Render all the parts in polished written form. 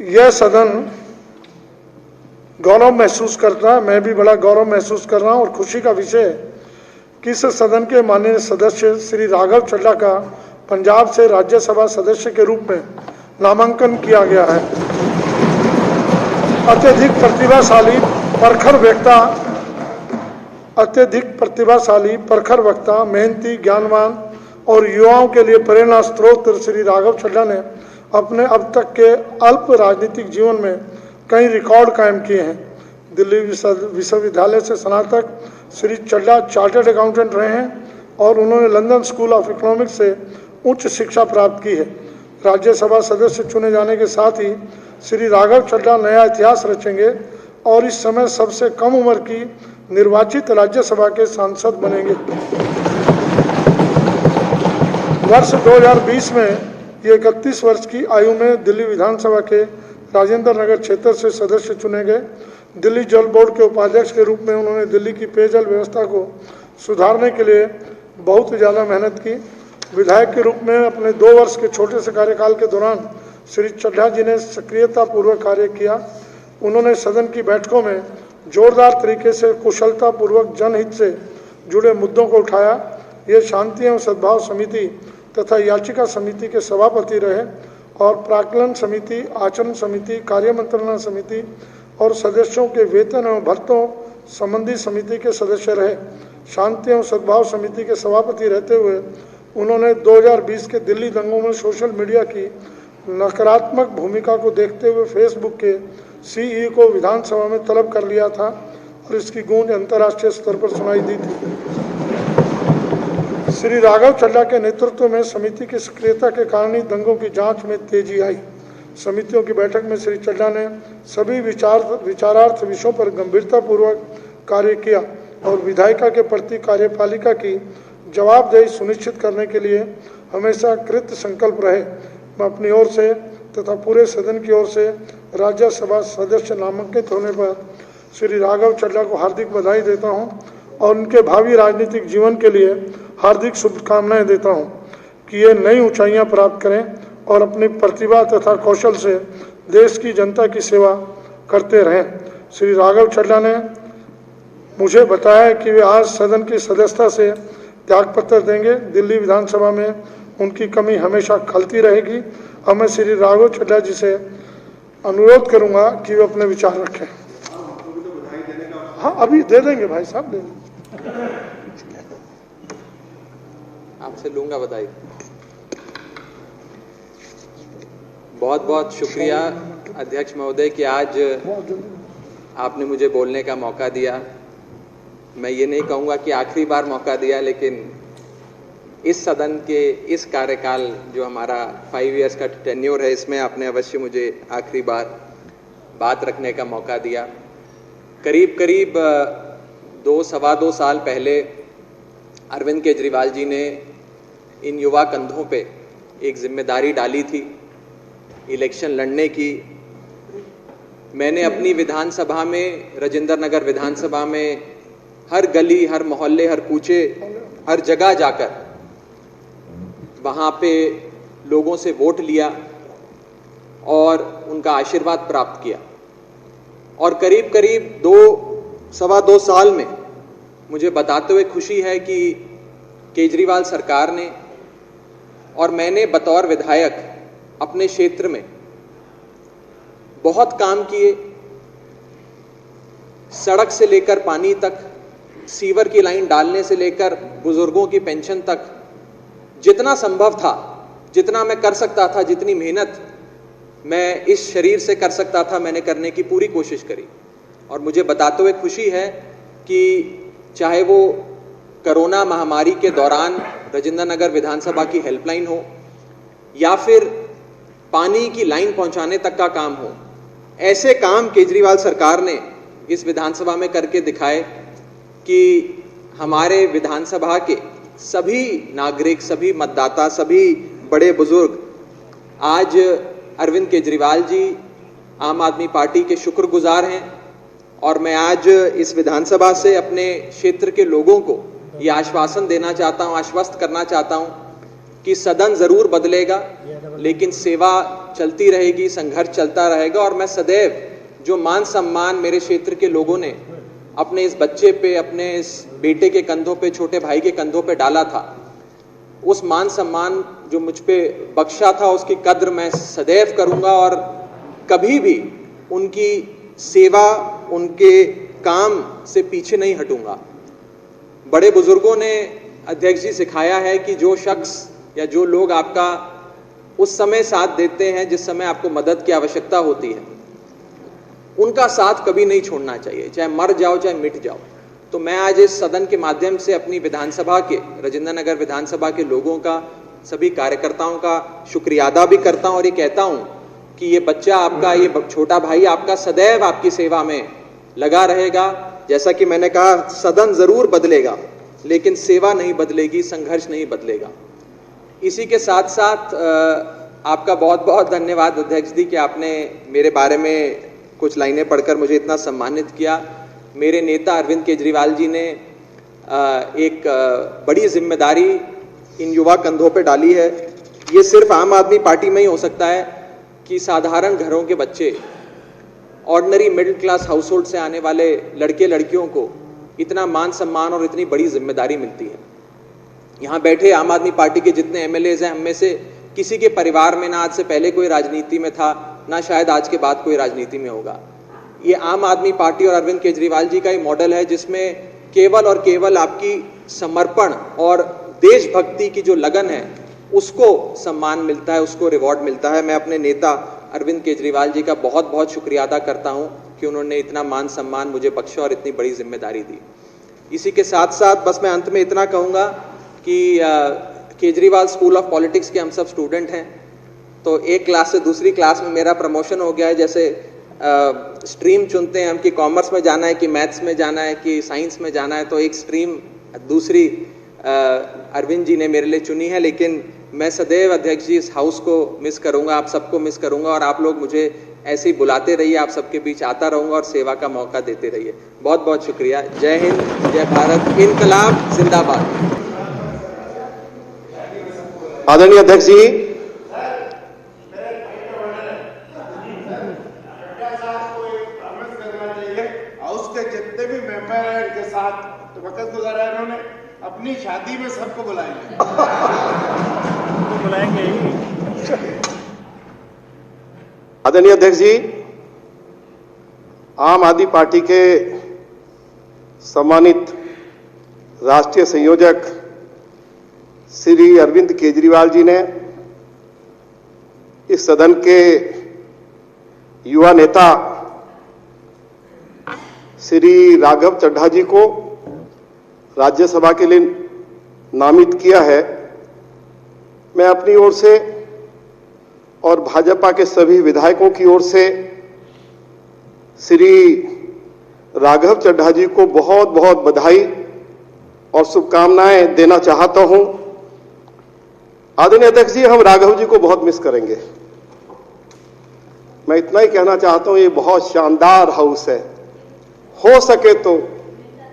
यह सदन गौरव महसूस करता है, मैं भी बड़ा गौरव महसूस कर रहा हूं और खुशी का विषय है कि इस सदन के माननीय सदस्य श्री राघव चड्ढा का पंजाब से राज्यसभा सदस्य के रूप में नामांकन किया गया है। अत्यधिक प्रतिभाशाली, प्रखर वक्ता, मेहनती, ज्ञानवान और युवाओं के लिए प्रेरणा स्रोत श्री राघव चड्ढा ने अपने अब तक के अल्प राजनीतिक जीवन में कई रिकॉर्ड कायम किए हैं। दिल्ली विश्वविद्यालय से स्नातक श्री चड्ढा चार्टर्ड अकाउंटेंट रहे हैं और उन्होंने लंदन स्कूल ऑफ इकोनॉमिक्स से उच्च शिक्षा प्राप्त की है। राज्यसभा सदस्य चुने जाने के साथ ही श्री राघव चड्ढा नया इतिहास रचेंगे और इस समय सबसे कम उम्र की निर्वाचित राज्यसभा के सांसद बनेंगे। वर्ष 2020 में ये 31 वर्ष की आयु में दिल्ली विधानसभा के राजेंद्र नगर क्षेत्र से सदस्य चुने गए। दिल्ली जल बोर्ड के उपाध्यक्ष के रूप में उन्होंने दिल्ली की पेयजल व्यवस्था को सुधारने के लिए बहुत ज़्यादा मेहनत की। विधायक के रूप में अपने 2 वर्ष के छोटे से कार्यकाल के दौरान श्री चड्ढा जी ने सक्रियतापूर्वक कार्य किया। उन्होंने सदन की बैठकों में जोरदार तरीके से कुशलतापूर्वक जनहित से जुड़े मुद्दों को उठाया। ये शांति एवं सद्भाव समिति तथा याचिका समिति के सभापति रहे और प्राक्कलन समिति, आचरण समिति, कार्य मंत्रणा समिति और सदस्यों के वेतन एवं भत्तों संबंधी समिति के सदस्य रहे। शांति एवं सद्भाव समिति के सभापति रहते हुए उन्होंने 2020 के दिल्ली दंगों में सोशल मीडिया की नकारात्मक भूमिका को देखते हुए फेसबुक के सीईओ को विधानसभा में तलब कर लिया था और इसकी गूंज अंतर्राष्ट्रीय स्तर पर सुनाई दी थी। श्री राघव चड्ढा के नेतृत्व में समिति की सक्रियता के कारण ही दंगों की जांच में तेजी आई। समितियों की बैठक में श्री चड्ढा ने सभी विचारार्थ विषयों पर गंभीरतापूर्वक कार्य किया और विधायिका के प्रति कार्यपालिका की जवाबदेही सुनिश्चित करने के लिए हमेशा कृत संकल्प रहे। मैं अपनी ओर से तथा पूरे सदन की ओर से राज्यसभा सदस्य नामांकित होने पर श्री राघव चड्ढा को हार्दिक बधाई देता हूं और उनके भावी राजनीतिक जीवन के लिए हार्दिक शुभकामनाएं देता हूं कि ये नई ऊंचाइयां प्राप्त करें और अपनी प्रतिभा तथा कौशल से देश की जनता की सेवा करते रहें। श्री राघव चड्ढा ने मुझे बताया कि वे आज सदन की सदस्यता से त्यागपत्र देंगे। दिल्ली विधानसभा में उनकी कमी हमेशा खलती रहेगी और मैं श्री राघव चड्ढा जी से अनुरोध करूंगा कि वे अपने विचार रखें। हाँ, अभी दे देंगे भाई साहब, दे देंगे। आपसे लूंगा बधाई। बहुत बहुत शुक्रिया अध्यक्ष महोदय कि आज आपने मुझे बोलने का मौका दिया। मैं ये नहीं कहूँगा कि आखिरी बार मौका दिया, लेकिन इस सदन के इस कार्यकाल जो हमारा 5 इयर्स का टेन्योर है, इसमें आपने अवश्य मुझे आखिरी बार बात रखने का मौका दिया। करीब करीब 2-2.25 साल पहले अरविंद केजरीवाल जी ने इन युवा कंधों पे एक जिम्मेदारी डाली थी इलेक्शन लड़ने की। मैंने अपनी विधानसभा में, राजेंद्र नगर विधानसभा में, हर गली, हर मोहल्ले, हर कूचे, हर जगह जाकर वहाँ पे लोगों से वोट लिया और उनका आशीर्वाद प्राप्त किया। और करीब करीब 2-2.25 साल में मुझे बताते हुए खुशी है कि केजरीवाल सरकार ने और मैंने बतौर विधायक अपने क्षेत्र में बहुत काम किए। सड़क से लेकर पानी तक, सीवर की लाइन डालने से लेकर बुजुर्गों की पेंशन तक, जितना संभव था, जितना मैं कर सकता था, जितनी मेहनत मैं इस शरीर से कर सकता था, मैंने करने की पूरी कोशिश करी। और मुझे बताते हुए खुशी है कि चाहे वो कोरोना महामारी के दौरान राजेंद्र नगर विधानसभा की हेल्पलाइन हो या फिर पानी की लाइन पहुंचाने तक का काम हो, ऐसे काम केजरीवाल सरकार ने इस विधानसभा में करके दिखाए कि हमारे विधानसभा के सभी नागरिक, सभी मतदाता, सभी बड़े बुजुर्ग आज अरविंद केजरीवाल जी, आम आदमी पार्टी के शुक्रगुजार हैं। और मैं आज इस विधानसभा से अपने क्षेत्र के लोगों को ये आश्वासन देना चाहता हूँ, आश्वस्त करना चाहता हूँ कि सदन जरूर बदलेगा, लेकिन सेवा चलती रहेगी, संघर्ष चलता रहेगा। और मैं सदैव जो मान सम्मान मेरे क्षेत्र के लोगों ने अपने इस बच्चे पे, अपने इस बेटे के कंधों पे, छोटे भाई के कंधों पे डाला था, उस मान सम्मान जो मुझ पे बख्शा था, उसकी कद्र मैं सदैव करूंगा और कभी भी उनकी सेवा, उनके काम से पीछे नहीं हटूंगा। बड़े बुजुर्गों ने अध्यक्ष जी सिखाया है कि जो शख्स या जो लोग आपका उस समय साथ देते हैं जिस समय आपको मदद की आवश्यकता होती है, उनका साथ कभी नहीं छोड़ना चाहिए, चाहे मर जाओ चाहे मिट जाओ। तो मैं आज इस सदन के माध्यम से अपनी विधानसभा के, राजेंद्र नगर विधानसभा के लोगों का, सभी कार्यकर्ताओं का शुक्रिया अदा भी करता हूं और ये कहता हूं कि ये बच्चा आपका, ये छोटा भाई आपका सदैव आपकी सेवा में लगा रहेगा। जैसा कि मैंने कहा, सदन जरूर बदलेगा लेकिन सेवा नहीं बदलेगी, संघर्ष नहीं बदलेगा। इसी के साथ साथ आपका बहुत बहुत धन्यवाद अध्यक्ष जी कि आपने मेरे बारे में कुछ लाइनें पढ़कर मुझे इतना सम्मानित किया। मेरे नेता अरविंद केजरीवाल जी ने एक बड़ी जिम्मेदारी इन युवा कंधों पे डाली है। ये सिर्फ आम आदमी पार्टी में ही हो सकता है कि साधारण घरों के बच्चे, ordinary middle class house hold से आने वाले लड़के लड़कियों को इतना मान सम्मान और इतनी बड़ी जिम्मेदारी मिलती है। यहाँ बैठे आम आदमी पार्टी के जितने एमएलएज हैं, हम में से किसी के परिवार में ना आज से पहले कोई राजनीति में था, ना शायद आज के बाद कोई राजनीति में होगा। ये आम आदमी पार्टी और अरविंद केजरीवाल जी का ही मॉडल है जिसमें केवल और केवल आपकी समर्पण और देशभक्ति की जो लगन है उसको सम्मान मिलता है, उसको रिवॉर्ड मिलता है। मैं अपने नेता अरविंद केजरीवाल जी का बहुत बहुत शुक्रिया अदा करता हूं कि उन्होंने इतना मान सम्मान मुझे बख्शा और इतनी बड़ी जिम्मेदारी दी। इसी के साथ साथ बस मैं अंत में इतना कहूँगा कि केजरीवाल स्कूल ऑफ पॉलिटिक्स के हम सब स्टूडेंट हैं, तो एक क्लास से दूसरी क्लास में मेरा प्रमोशन हो गया है। जैसे स्ट्रीम चुनते हैं हम कि कॉमर्स में जाना है कि मैथ्स में जाना है कि साइंस में जाना है, तो एक स्ट्रीम दूसरी अरविंद जी ने मेरे लिए चुनी है। लेकिन मैं सदैव अध्यक्ष जी इस हाउस को मिस करूंगा, आप सबको मिस करूंगा और आप लोग मुझे ऐसे ही बुलाते रहिए, आप सबके बीच आता रहूंगा और सेवा का मौका देते रहिए। बहुत बहुत शुक्रिया। जय हिंद, जय भारत, इनकलाब जिंदाबाद। आदरणीय अध्यक्ष जी, हाउस के जितने भी मेंबर हैं इनके साथ वक्त गुजारा है इन्होंने, अपनी शादी में सबको बुलाएंगे। तो बुलाएंगे ही। आदरणीय अध्यक्ष जी, आम आदमी पार्टी के सम्मानित राष्ट्रीय संयोजक श्री अरविंद केजरीवाल जी ने इस सदन के युवा नेता श्री राघव चड्ढा जी को राज्यसभा के लिए नामित किया है। मैं अपनी ओर से और भाजपा के सभी विधायकों की ओर से श्री राघव चड्ढा जी को बहुत बहुत बधाई और शुभकामनाएं देना चाहता हूं। आदरणीय अध्यक्ष जी, हम राघव जी को बहुत मिस करेंगे। मैं इतना ही कहना चाहता हूं, ये बहुत शानदार हाउस है, हो सके तो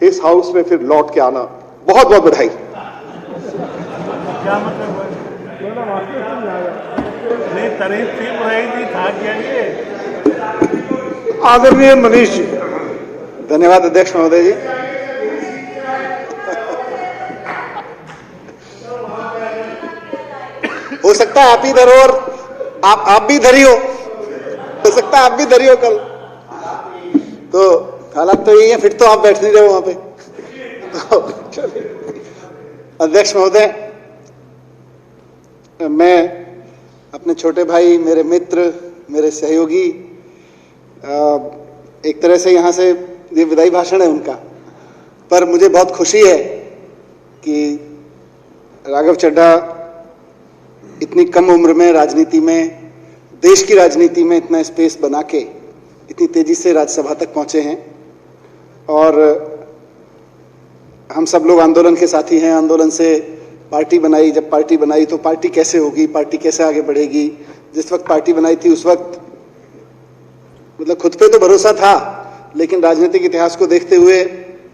इस हाउस में फिर लौट के आना। बहुत बहुत बधाई। क्या मतलब नहीं, तारीफ थी रही थी, था क्या ये? आदरणीय मनीष जी। धन्यवाद अध्यक्ष महोदय जी। हो सकता है आप ही धरो और आप भी धरी हो सकता है आप भी धरी हो कल, तो हालात तो यही है, फिर तो आप बैठ नहीं रहे वहां पे। तो अध्यक्ष महोदय, मैं अपने छोटे भाई, मेरे मित्र, मेरे सहयोगी, एक तरह से यहाँ से ये विदाई भाषण है उनका, पर मुझे बहुत खुशी है कि राघव चड्ढा इतनी कम उम्र में राजनीति में, देश की राजनीति में इतना स्पेस बना के इतनी तेजी से राज्यसभा तक पहुंचे हैं। और हम सब लोग आंदोलन के साथी हैं, आंदोलन से पार्टी बनाई, जब पार्टी बनाई तो पार्टी कैसे होगी, पार्टी कैसे आगे बढ़ेगी। जिस वक्त पार्टी बनाई थी उस वक्त मतलब खुद पे तो भरोसा था, लेकिन राजनीतिक इतिहास को देखते हुए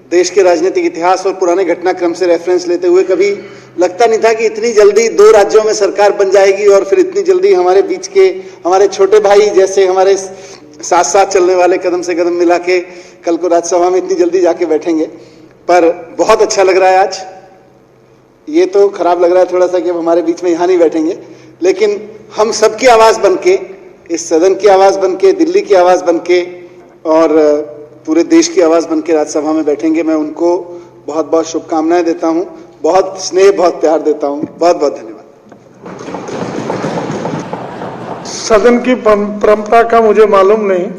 देश के राजनीतिक इतिहास और पुराने घटनाक्रम से रेफरेंस लेते हुए कभी लगता नहीं था कि इतनी जल्दी 2 राज्यों में सरकार बन जाएगी और फिर इतनी जल्दी हमारे बीच के हमारे छोटे भाई जैसे हमारे साथ साथ चलने वाले कदम से कदम मिला के कल को राज्यसभा में इतनी जल्दी जाके बैठेंगे। पर बहुत अच्छा लग रहा है आज। ये तो खराब लग रहा है थोड़ा सा कि अब हमारे बीच में यहाँ नहीं बैठेंगे, लेकिन हम सबकी आवाज बनके, इस सदन की आवाज बनके, दिल्ली की आवाज बनके और पूरे देश की आवाज बनके राज्यसभा में बैठेंगे। मैं उनको बहुत बहुत शुभकामनाएं देता हूं, बहुत स्नेह, बहुत प्यार देता हूं। बहुत बहुत धन्यवाद। सदन की परंपरा का मुझे मालूम नहीं,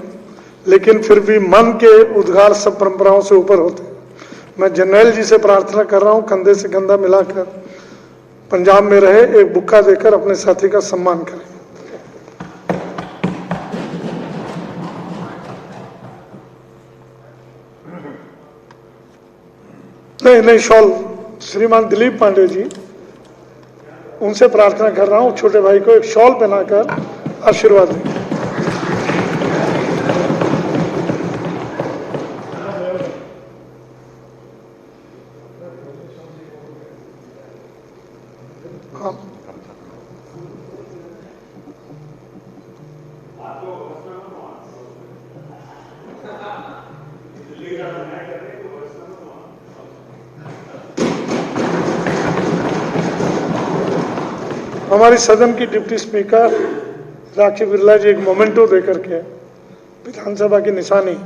लेकिन फिर भी मन के उद्गार सब परंपराओं से ऊपर होते हैं। मैं जनरल जी से प्रार्थना कर रहा हूं, कंधे से कंधा मिलाकर पंजाब में रहे, एक बुक्का देकर अपने साथी का सम्मान करें। नहीं, शॉल श्रीमान दिलीप पांडे जी, उनसे प्रार्थना कर रहा हूं छोटे भाई को एक शॉल पहनाकर आशीर्वाद दें। हमारी सदन की डिप्टी स्पीकर राखी बिरला जी एक मोमेंटो देकर के विधानसभा की निशानी,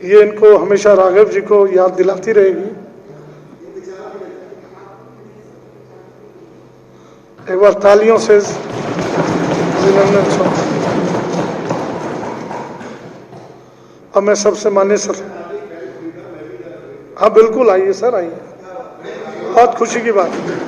ये इनको हमेशा राघव जी को याद दिलाती रहेगी। एक बार तालियों से अभिनंदन। अब मैं सबसे मान्य सर, हाँ बिल्कुल आइए सर, आइए, बहुत खुशी की बात है।